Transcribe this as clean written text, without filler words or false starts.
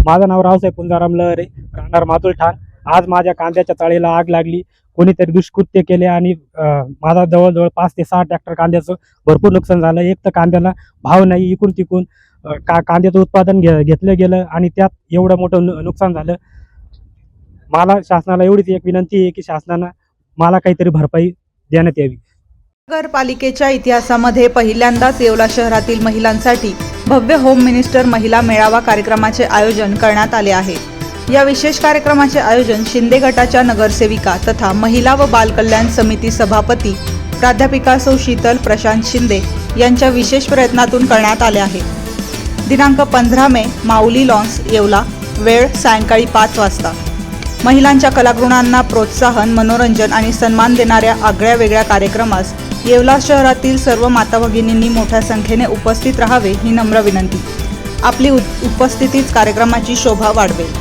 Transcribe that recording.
माझं नाव रावसाहेब पुंजाराम लहरे, राहणार मातुल ठाण. आज माझ्या कांद्याच्या तळीला आग लागली. कोणीतरी दुष्कृत्य केले आणि माझा जवळजवळ 5 ते 6 ट्रॅक्टर कांद्याचं भरपूर नुकसान झालं. एक तर कांद्याला भाव नाही, इकून तिकून कांद्याचं उत्पादन घेतलं गेलं आणि त्यात एवढं मोठं नुकसान झालं. मला शासनाला एवढीच एक विनंती आहे की शासनानं मला काहीतरी भरपाई देण्यात यावी. नगरपालिकेच्या इतिहासामध्ये पहिल्यांदाच येवला शहरातील महिलांसाठी भव्य होम मिनिस्टर महिला मेळावा कार्यक्रमाचे आयोजन करण्यात आले आहे. या विशेष कार्यक्रमाचे आयोजन शिंदे गटाच्या नगरसेविका तथा महिला व बाल कल्याण समिती सभापती प्राध्यापिका सौ शीतल प्रशांत शिंदे यांच्या विशेष प्रयत्नातून करण्यात आले आहे. दिनांक 15 मे माऊली लॉन्स येवला, वेळ सायंकाळी 5 वाजता. महिलांच्या कलागुणांना प्रोत्साहन, मनोरंजन आणि सन्मान देणाऱ्या आगळ्या वेगळ्या कार्यक्रमास येवला शहरातील सर्व माता भगिनींनी मोठ्या संख्येने उपस्थित राहावे ही नम्र विनंती. आपली उपस्थितीच कार्यक्रमाची शोभा वाढवेल.